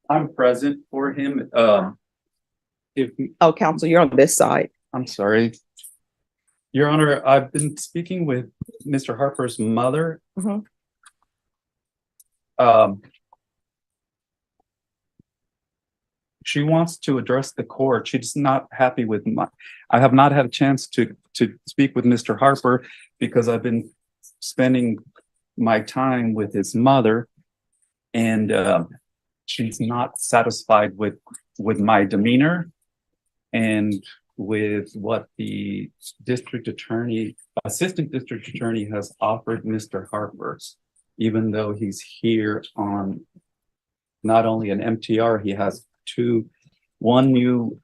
I'm present for him. If Oh, counsel, you're on this side. I'm sorry, Your Honor, I've been speaking with Mr. Harper's mother. Mhm. She wants to address the court. She's not happy with I have not had a chance to speak with Mr. Harper because I've been spending my time with his mother, and she's not satisfied with my demeanor and with what the assistant district attorney has offered Mr. Harper, even though he's here on not only an MTR, he has one new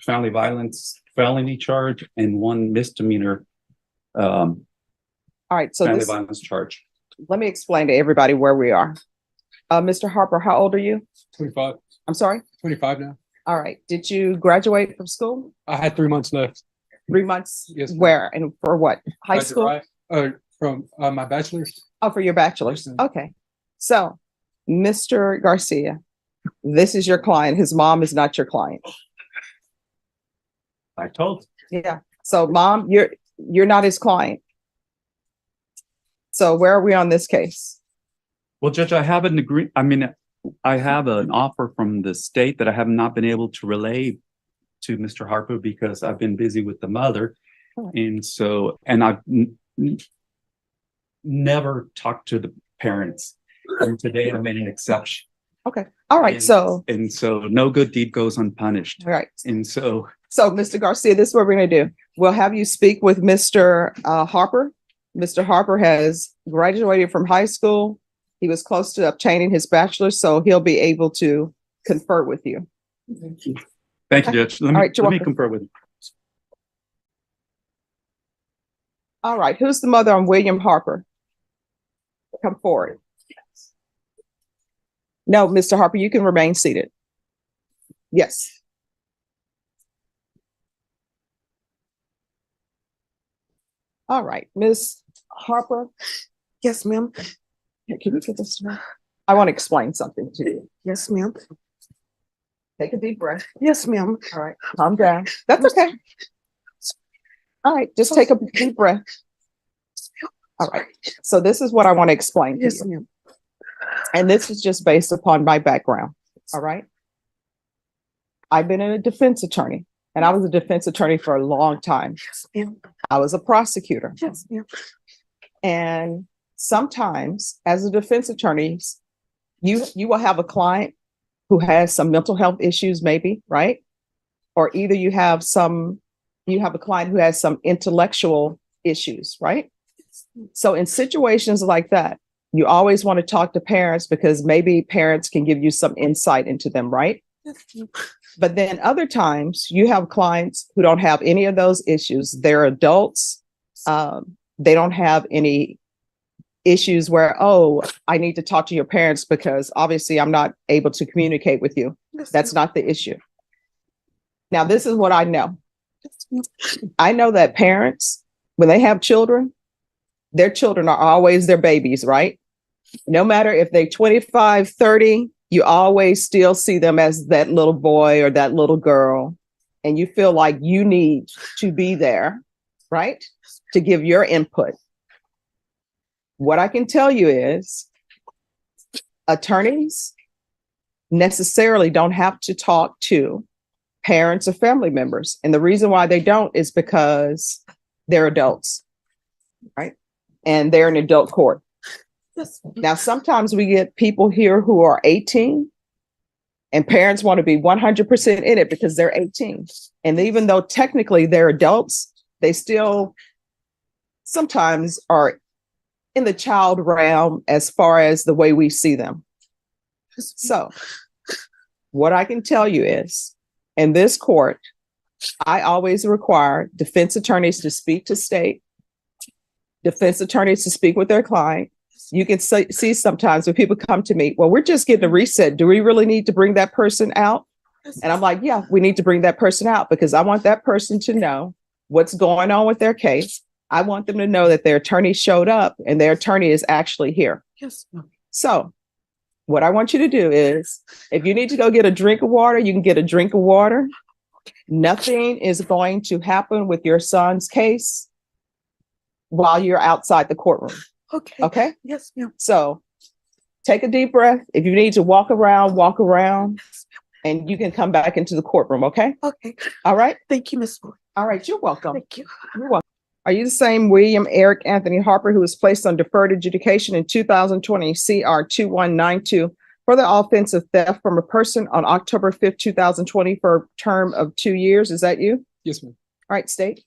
family violence felony charge and one misdemeanor All right, so family violence charge. let me explain to everybody where we are. Mr. Harper, how old are you? 25. I'm sorry? 25 now. All right. Did you graduate from school? I had 3 months left. 3 months? Yes, ma'am. Where and for what? High school? From my bachelor's. Oh, for your bachelor's. Yes, ma'am. Okay. So, Mr. Garcia, this is your client. His mom is not your client. I told. Yeah. So, mom, you're not his client. So, where are we on this case? Well, Judge, I have I have an offer from the state that I have not been able to relay to Mr. Harper because I've been busy with the mother. Oh. And I've never talked to the parents. And today I made an exception. Okay. All right. So no good deed goes unpunished. all right. And so Mr. Garcia, this is what we're going to do. We'll have you speak with Mr. Harper. Mr. Harper has graduated from high school. He was close to obtaining his bachelor's, so he'll be able to confer with you. Thank you, Judge. Let me confer with you. All right. Who's the mother on William Harper? Come forward. No, Mr. Harper, you can remain seated. Yes. All right, Ms. Harper. Yes, ma'am. Can you get this to me? I want to explain something to you. Yes, ma'am. Take a deep breath. Yes, ma'am. All right, calm down. That's okay. All right, just take a deep breath. All right, so this is what I want to explain to Yes, you. ma'am. And this is just based upon my background. All right. I've been a defense attorney, and I was a defense attorney for a long time. Yes, ma'am. I was a prosecutor. Yes, ma'am. And sometimes as a defense attorney, you will have a client who has some mental health issues, maybe, right? Or either you have a client who has some intellectual issues, right? So in situations like that, you always want to talk to parents because maybe parents can give you some insight into them, right? Yes, ma'am. But then other times you have clients who don't have any of those issues. They're adults. They don't have any issues where, oh, I need to talk to your parents because obviously I'm not able to communicate with you. Yes, That's ma'am. not the issue. Now, this is what I know. Yes, ma'am. I know that parents, when they have children, their children are always their babies, right? No matter if they're 25, 30, you always still see them as that little boy or that little girl. And you feel like you need to be there, right? To give your input. What I can tell you is attorneys necessarily don't have to talk to parents or family members. And the reason why they don't is because they're adults, right? And they're in adult court. Yes. Now, sometimes we get people here who are 18 and parents want to be 100% in it because they're 18. And even though technically they're adults, they still sometimes are in the child realm as far as the way we see them. So what I can tell you is in this court, I always require defense attorneys to speak to state, defense attorneys to speak with their client. You can see sometimes when people come to me, well, we're just getting a reset. Do we really need to bring that person out? And I'm like, yeah, we need to bring that person out because I want that person to know what's going on with their case. I want them to know that their attorney showed up and their attorney is actually here. Yes, ma'am. So What I want you to do is, if you need to go get a drink of water, you can get a drink of water. Nothing is going to happen with your son's case while you're outside the courtroom. Okay. Okay? Yes, ma'am. So take a deep breath. If you need to walk around, and you can come back into the courtroom. Okay? Okay. All right? Thank you, Miss Moore. All right. You're welcome. Thank you. You're welcome. Are you the same William Eric Anthony Harper who was placed on deferred adjudication in 2020 CR 2192 for the offense of theft from a person on October 5th, 2020 for a term of 2 years? Is that you? Yes, ma'am. All right, state.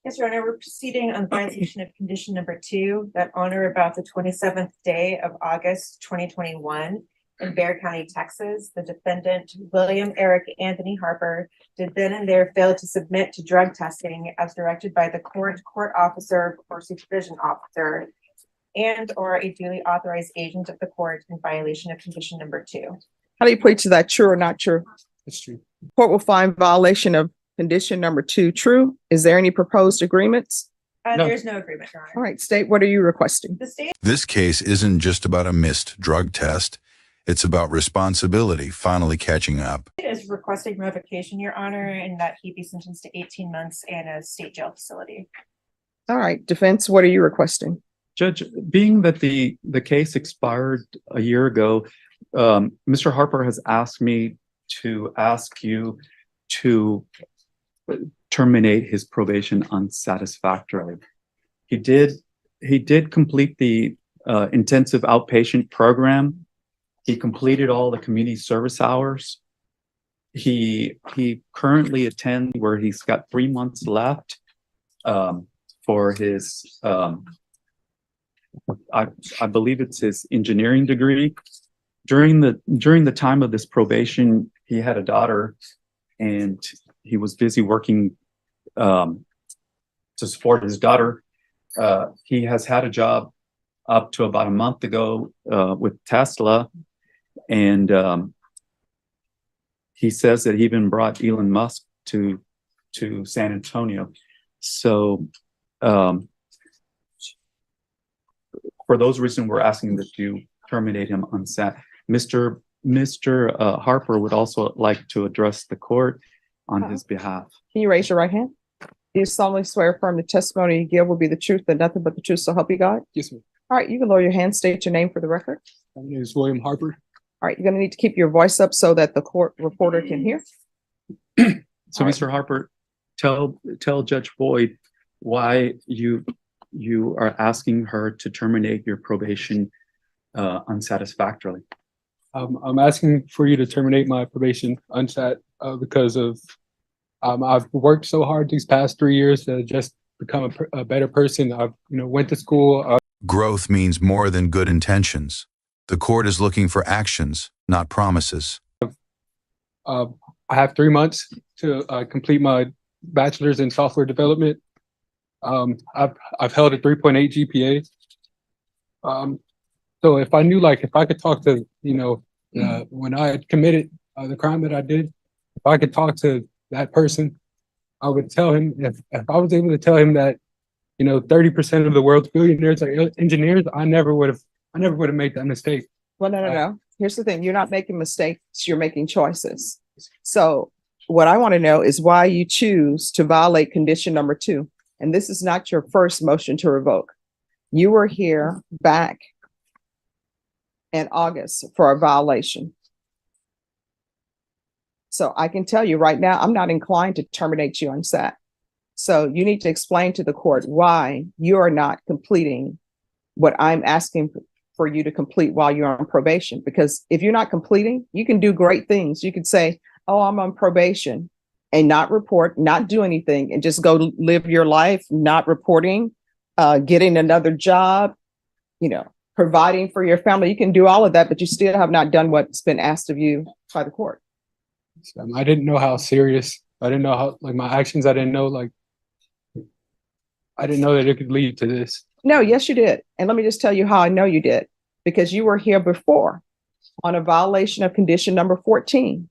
Yes, Your Honor, we're proceeding on violation of condition number 2 that on or about the 27th day of August 2021 in Bexar County, Texas, the defendant, William Eric Anthony Harper, did then and there fail to submit to drug testing as directed by the court officer or supervision officer and or a duly authorized agent of the court in violation of condition number 2. How do you plead to that? True or not true? It's true. Court will find violation of condition number 2 true. Is there any proposed agreements? No. There's no agreement, Your Honor. All right, state, what are you requesting? The state This case isn't just about a missed drug test. It's about responsibility finally catching up. is requesting revocation, Your Honor, and that he be sentenced to 18 months in a state jail facility. All right, defense, what are you requesting? Judge, being that the case expired a year ago, Mr. Harper has asked me to ask you to terminate his probation unsatisfactorily. He did complete the intensive outpatient program. He completed all the community service hours. He currently attends where he's got 3 months left for his I believe it's his engineering degree. During the time of this probation, he had a daughter, and he was busy working to support his daughter. He has had a job up to about a month ago with Tesla, and he says that he even brought Elon Musk to San Antonio. So for those reasons, we're asking that you terminate him unsat. Mr. Harper would also like to address the court on his behalf. Can you raise your right hand? Do you solemnly swear affirm the testimony you give will be the truth and nothing but the truth, so help you God? Yes, ma'am. All right, you can lower your hand, state your name for the record. My name is William Harper. All right, you're gonna need to keep your voice up so that the court reporter can hear. So, All right. Mr. Harper, tell Judge Boyd why you are asking her to terminate your probation unsatisfactorily. I'm asking for you to terminate my probation unsat because of I've worked so hard these past 3 years to just become a better person. I've went to school. Growth means more than good intentions. The court is looking for actions, not promises. I have 3 months to complete my bachelor's in software development. I've held a 3.8 GPA. So if I knew, if I could talk to, when I had committed the crime that I did, if I could talk to that person, I would tell him, if I was able to tell him that, 30% of the world's billionaires are engineers, I never would have made that mistake. Well, no. Here's the thing. You're not making mistakes. You're making choices. So what I want to know is why you choose to violate condition number 2. And this is not your first motion to revoke. You were here back in August for a violation. So I can tell you right now, I'm not inclined to terminate you unsat. So you need to explain to the court why you are not completing what I'm asking for you to complete while you're on probation. Because if you're not completing, you can do great things. You could say, oh, I'm on probation, and not report, not do anything, and just go live your life, not reporting, getting another job, providing for your family. You can do all of that, but you still have not done what's been asked of you by the court. I didn't know how serious. I didn't know how, my actions. I didn't know, I didn't know that it could lead to this. No, yes, you did. And let me just tell you how I know you did. Because you were here before on a violation of condition number 14.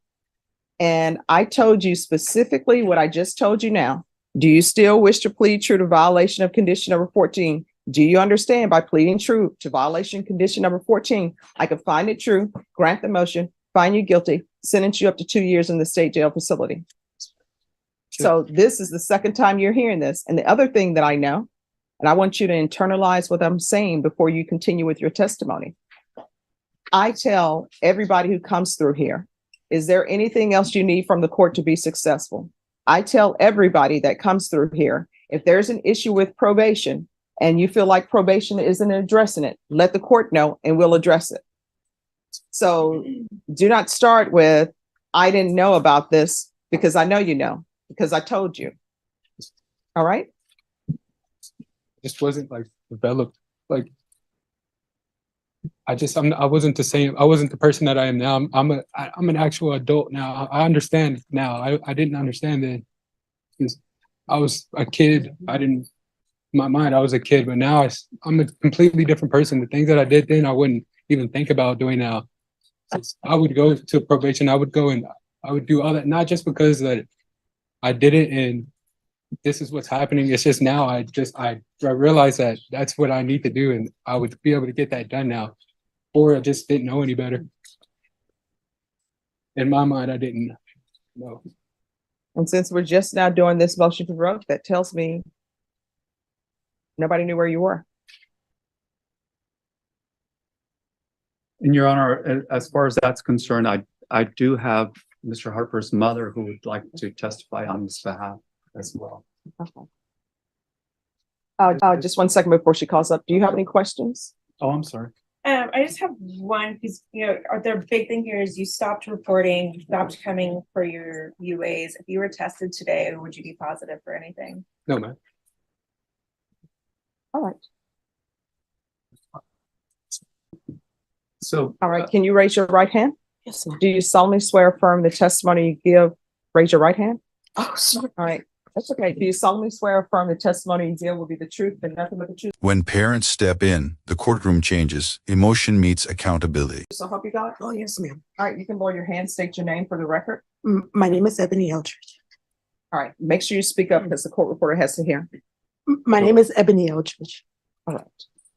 And I told you specifically what I just told you now. Do you still wish to plead true to violation of condition number 14? Do you understand by pleading true to violation condition number 14, I could find it true, grant the motion, find you guilty, sentence you up to 2 years in the state jail facility? So this is the second time you're hearing this. And the other thing that I know, and I want you to internalize what I'm saying before you continue with your testimony. I tell everybody who comes through here, is there anything else you need from the court to be successful? I tell everybody that comes through here, if there's an issue with probation and you feel like probation isn't addressing it, let the court know and we'll address it. So do not start with, I didn't know about this, because I know you know, because I told you. All right? Just wasn't like developed. Like I wasn't the same. I wasn't the person that I am now. I'm an actual adult now. I understand now. I didn't understand then. Because I was a kid. In my mind, I was a kid, but now I'm a completely different person. The things that I did then, I wouldn't even think about doing now. I would go to probation. I would go and I would do all that, not just because that I did it and this is what's happening. It's just now I realized that that's what I need to do, and I would be able to get that done now. Or I just didn't know any better. In my mind, I didn't know. And since we're just now doing this motion to revoke, that tells me nobody knew where you were. And Your Honor, as far as that's concerned, I do have Mr. Harper's mother who would like to testify on his behalf as well. Okay. Just 1 second before she calls up. Do you have any questions? Oh, I'm sorry. I just have one, because, the big thing here is you stopped reporting, you stopped coming for your UAs. If you were tested today, would you be positive for anything? No, man. All right. So, All right. Can you raise your right hand? Yes, ma'am. Do you solemnly swear or affirm the testimony you give? Raise your right hand. Oh, sorry. All right. That's okay. Do you solemnly swear or affirm the testimony you give will be the truth and nothing but the truth? When parents step in, the courtroom changes. Emotion meets accountability. So I hope you got it. Oh, yes, ma'am. All right. You can lower your hand, state your name for the record. My name is Ebony Eldridge. All right. Make sure you speak up because the court reporter has to hear. My name is Ebony Eldridge. All right.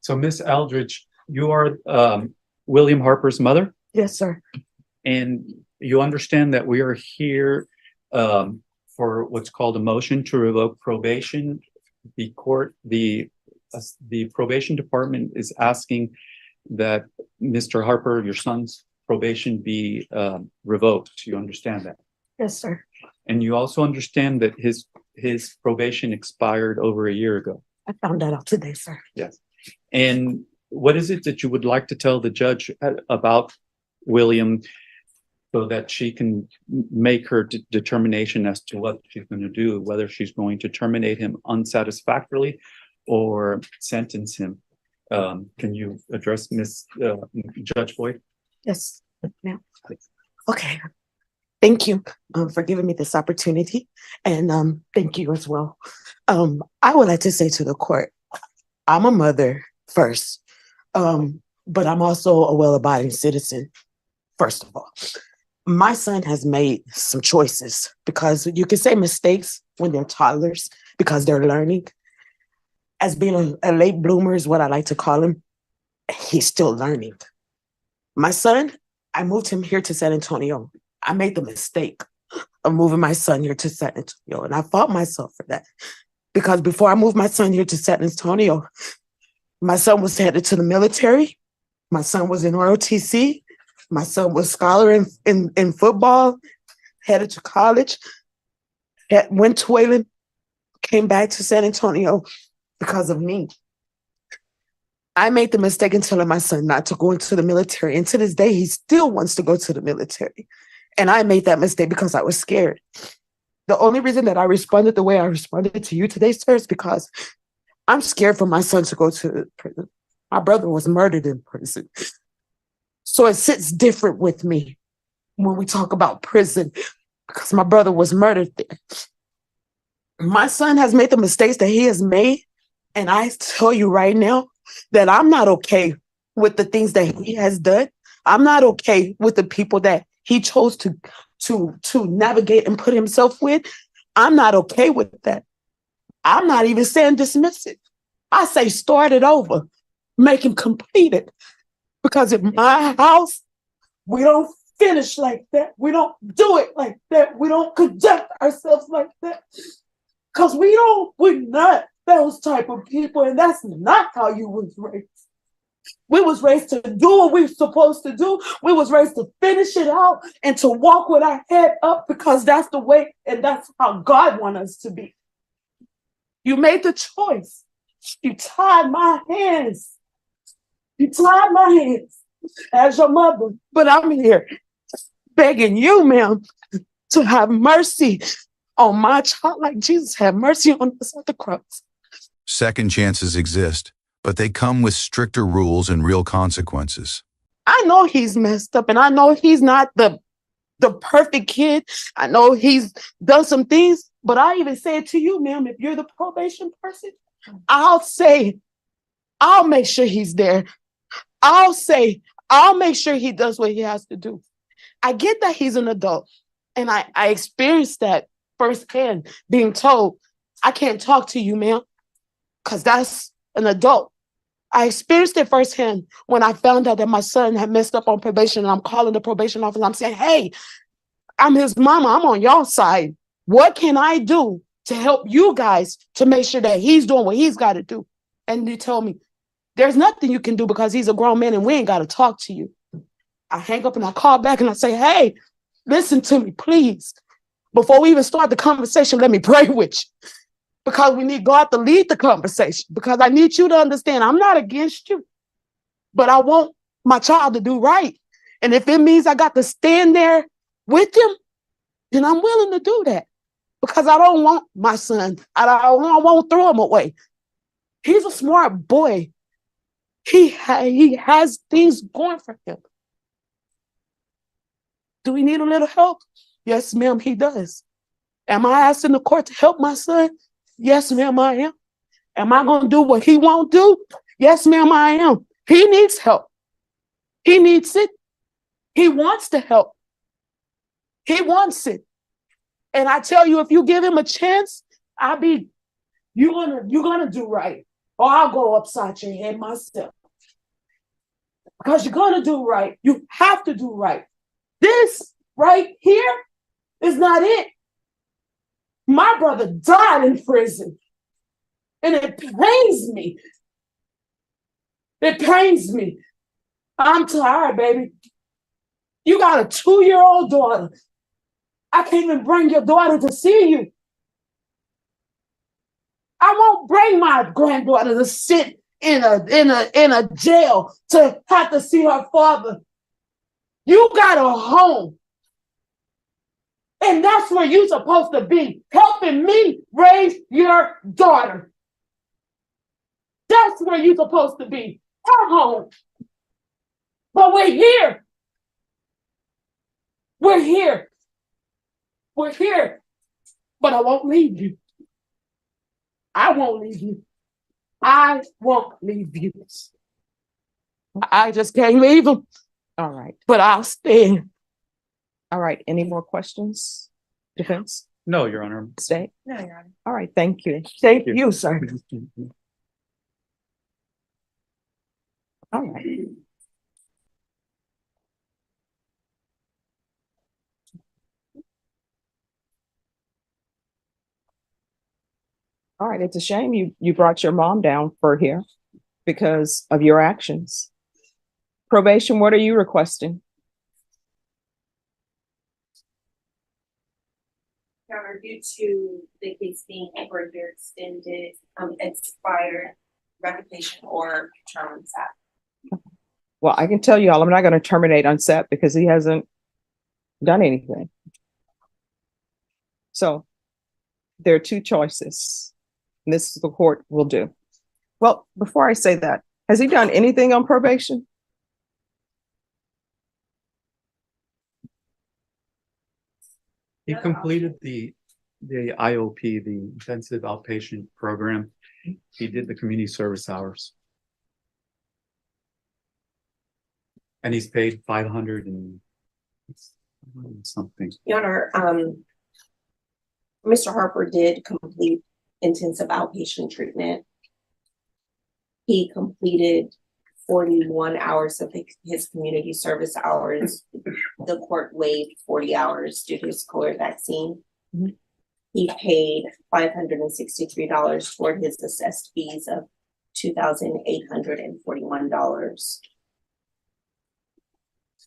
so Miss Eldridge, you are William Harper's mother, Yes, sir. and you understand that we are here for what's called a motion to revoke probation. The probation department is asking that Mr. Harper, your son's probation, be revoked. You understand that? Yes, sir. And you also understand that his probation expired over a year ago. I found that out today, sir. Yes. And what is it that you would like to tell the judge about William so that she can make her determination as to what she's going to do, whether she's going to terminate him unsatisfactorily or sentence him? Can you address Judge Boyd? Yes, ma'am. Okay. Thank you for giving me this opportunity. And thank you as well. I would like to say to the court, I'm a mother first, but I'm also a well-abiding citizen, first of all. My son has made some choices, because you can say mistakes when they're toddlers because they're learning. As being a late bloomer is what I like to call him, he's still learning. My son, I moved him here to San Antonio. I made the mistake of moving my son here to San Antonio, and I fought myself for that. Because before I moved my son here to San Antonio, my son was headed to the military. My son was in ROTC. My son was scholar in football, headed to college, went to Wayland, came back to San Antonio because of me. I made the mistake in telling my son not to go into the military. And to this day, he still wants to go to the military. And I made that mistake because I was scared. The only reason that I responded the way I responded to you today, sir, is because I'm scared for my son to go to prison. My brother was murdered in prison. So it sits different with me when we talk about prison, because my brother was murdered there. My son has made the mistakes that he has made. And I tell you right now that I'm not okay with the things that he has done. I'm not okay with the people that he chose to navigate and put himself with. I'm not okay with that. I'm not even saying dismiss it. I say start it over, make him complete it. Because in my house, we don't finish like that. We don't do it like that. We don't conduct ourselves like that. Because we're not those type of people, and that's not how you was raised. We was raised to do what we were supposed to do. We was raised to finish it out and to walk with our head up because that's the way and that's how God wants us to be. You made the choice. You tied my hands. You tied my hands as your mother. But I'm here begging you, ma'am, to have mercy on my child like Jesus had mercy on us at the cross. Second chances exist, but they come with stricter rules and real consequences. I know he's messed up and I know he's not the perfect kid. I know he's done some things, but I even say it to you, ma'am, if you're the probation person, I'll make sure he's there. I'll make sure he does what he has to do. I get that he's an adult and I experienced that firsthand, being told, I can't talk to you, ma'am, because that's an adult. I experienced it firsthand when I found out that my son had messed up on probation and I'm calling the probation office. I'm saying, hey, I'm his mama. I'm on y'all side. What can I do to help you guys to make sure that he's doing what he's got to do? And they told me, there's nothing you can do because he's a grown man and we ain't got to talk to you. I hang up and I call back and I say, hey, listen to me, please. Before we even start the conversation, let me pray with you. Because we need God to lead the conversation. Because I need you to understand, I'm not against you. But I want my child to do right. And if it means I got to stand there with him, then I'm willing to do that. Because I don't want my son, I won't throw him away. He's a smart boy. He has things going for him. Do we need a little help? Yes, ma'am, he does. Am I asking the court to help my son? Yes, ma'am, I am. Am I going to do what he won't do? Yes, ma'am, I am. He needs help. He needs it. He wants to help. He wants it. And I tell you, if you give him a chance, you're gonna do right. Or I'll go upside your head myself. Because you're gonna do right. You have to do right. This right here is not it. My brother died in prison. And it pains me. It pains me. I'm tired, baby. You got a 2-year-old daughter. I can't even bring your daughter to see you. I won't bring my granddaughter to sit in a jail to have to see her father. You got a home. And that's where you're supposed to be, helping me raise your daughter. That's where you're supposed to be, at home. But we're here. We're here. We're here. But I won't leave you. I won't leave you. I won't leave you. I just can't leave him. All right. But I'll stand. All right. Any more questions? Defense? No, Your Honor. State? No, Your Honor. All right. Thank you. Thank you, sir. All right. All right. It's a shame you brought your mom down for here because of your actions. Probation, what are you requesting? Your Honor, due to the case being over your extended, expired revocation or term on SAP. Well, I can tell you all, I'm not going to terminate on SEP because he hasn't done anything. So there are two choices. And this is the court will do. Well, before I say that, has he done anything on probation? He completed the IOP, the intensive outpatient program. He did the community service hours. And he's paid 500 and something. Your Honor, Mr. Harper did complete intensive outpatient treatment He completed 41 hours of his community service hours. The court waived 40 hours due to his COVID vaccine. Mhm. He paid $563 toward his assessed fees of $2,841.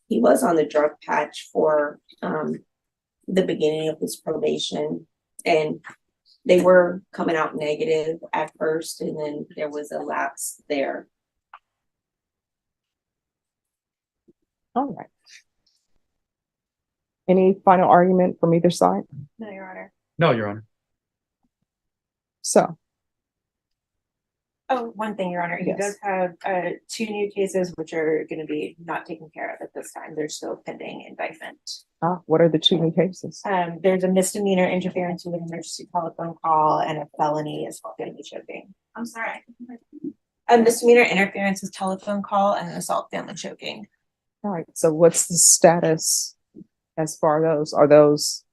He was on the drug patch for the beginning of his probation, and they were coming out negative at first, and then there was a lapse there. All right. Any final argument from either side? No, Your Honor. No, Your Honor. So, Oh, one thing, Your Honor, he Yes. does have two new cases which are gonna be not taken care of at this time. They're still pending indictment. what are the two new cases? There's a misdemeanor interference with an emergency telephone call and a felony assault family choking. I'm sorry. A misdemeanor interference with telephone call and an assault family choking. All right, so what's the status as far as those? Are those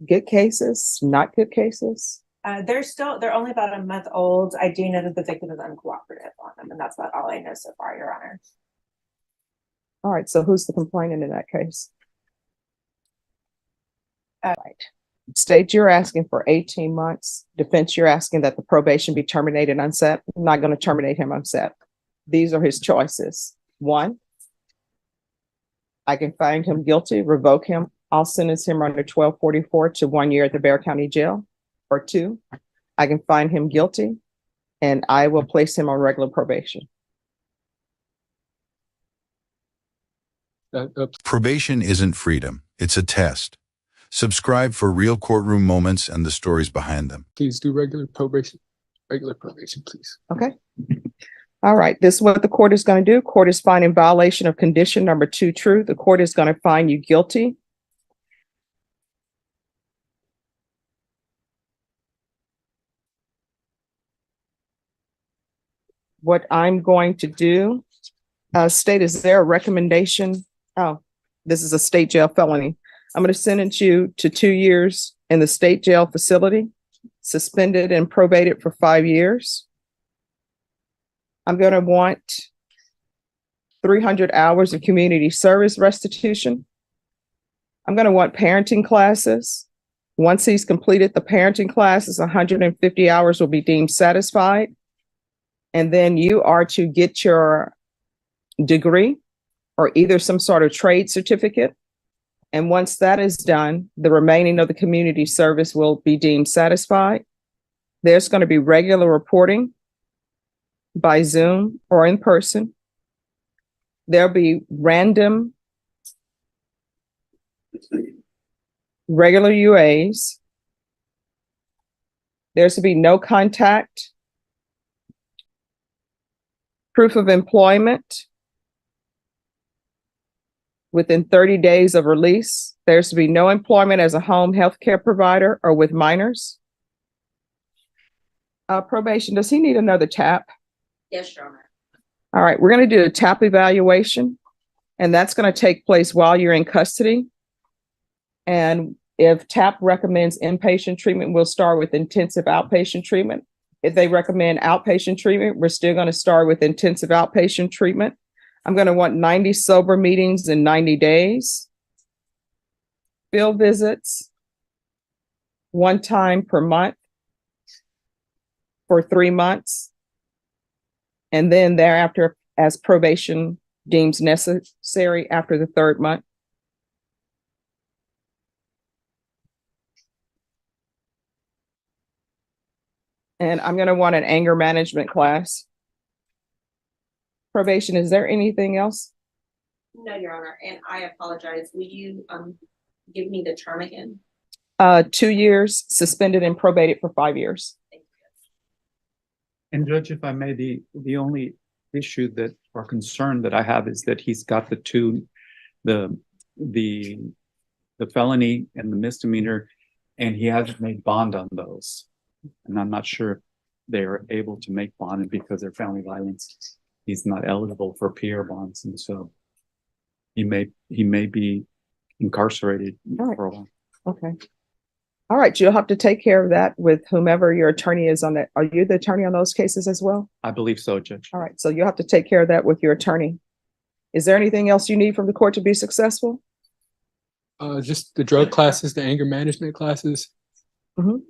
good cases, not good cases? They're only about a month old. I do know that the victim is uncooperative on them, and that's about all I know so far, Your Honor. All right, so who's the complainant in that case? Right. State, you're asking for 18 months. Defense, you're asking that the probation be terminated unset. I'm not going to terminate him unset. These are his choices. One, I can find him guilty, revoke him. I'll sentence him under 1244 to 1 year at the Bexar County Jail. Or two, I can find him guilty and I will place him on regular probation. Probation isn't freedom, it's a test. Subscribe for real courtroom moments and the stories behind them. Please do regular probation, please. Okay. All right, this is what the court is going to do. Court is finding violation of condition number 2 true. The court is going to find you guilty. What I'm going to do, state, is there a recommendation? Oh, this is a state jail felony. I'm going to sentence you to 2 years in the state jail facility, suspended and probated for 5 years. I'm going to want 300 hours of community service restitution. I'm going to want parenting classes. Once he's completed the parenting classes, 150 hours will be deemed satisfied. And then you are to get your degree or either some sort of trade certificate. And once that is done, the remaining of the community service will be deemed satisfied. There's going to be regular reporting by Zoom or in person. There'll be random regular UAs. There's to be no contact. Proof of employment within 30 days of release. There's to be no employment as a home health care provider or with minors. Probation, does he need another TAP? Yes, Your Honor. All right, we're going to do a TAP evaluation, and that's going to take place while you're in custody. And if TAP recommends inpatient treatment, we'll start with intensive outpatient treatment. If they recommend outpatient treatment, we're still going to start with intensive outpatient treatment. I'm going to want 90 sober meetings in 90 days. Field visits, 1 time per month for 3 months. And then thereafter, as probation deems necessary after the 3rd month. And I'm going to want an anger management class. Probation, is there anything else? No, Your Honor, and I apologize. Will you give me the term again? 2 years, suspended and probated for 5 years. Thank you. And Judge, if I may, the only issue that or concern that I have is that he's got the felony and the misdemeanor, and he hasn't made bond on those. And I'm not sure if they are able to make bond because they're family violence. He's not eligible for PR bonds, and so he may be incarcerated All right. for a while. Okay. All right, you'll have to take care of that with whomever your attorney is on that. Are you the attorney on those cases as well? I believe so, Judge. All right, so you'll have to take care of that with your attorney. Is there anything else you need from the court to be successful? Just the drug classes, the anger management classes. Mhm.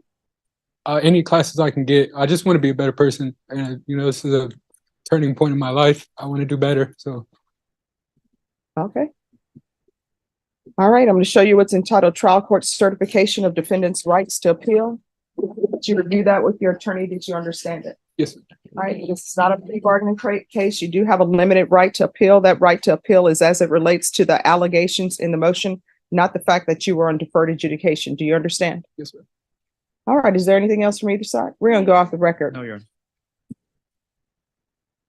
Any classes I can get. I just want to be a better person. And, this is a turning point in my life. I want to do better. So, Okay. All right, I'm going to show you what's entitled Trial Court Certification of Defendant's Rights to Appeal. Did you review that with your attorney? Did you understand it? yes, sir. All right, this is not a plea bargaining case. You do have a limited right to appeal. That right to appeal is as it relates to the allegations in the motion, not the fact that you were on deferred adjudication. Do you understand? Yes, sir. All right, is there anything else from either side? We're going to go off the record. No, Your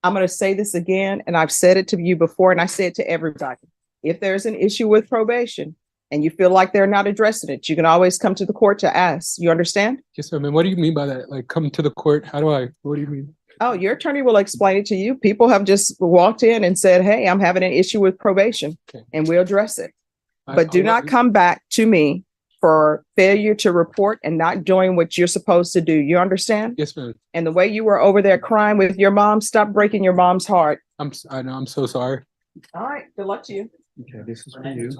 I'm going to say this again, and I've said it to you before, and I say it to everybody. If there's an issue with probation and you feel like they're not addressing it, you can always come to the court to ask. You understand? Yes, sir. I mean, what do you mean by that? Like, come to the court? What do you mean? Oh, your attorney will explain it to you. People have just walked in and said, hey, I'm having an issue with probation, Okay. and we'll address it. I- But do I- not come back to me for failure to report and not doing what you're supposed to do. You understand? Yes, ma'am. And the way you were over there crying with your mom, stop breaking your mom's heart. I know. I'm so sorry. All right, good luck to you. Okay, this is for you.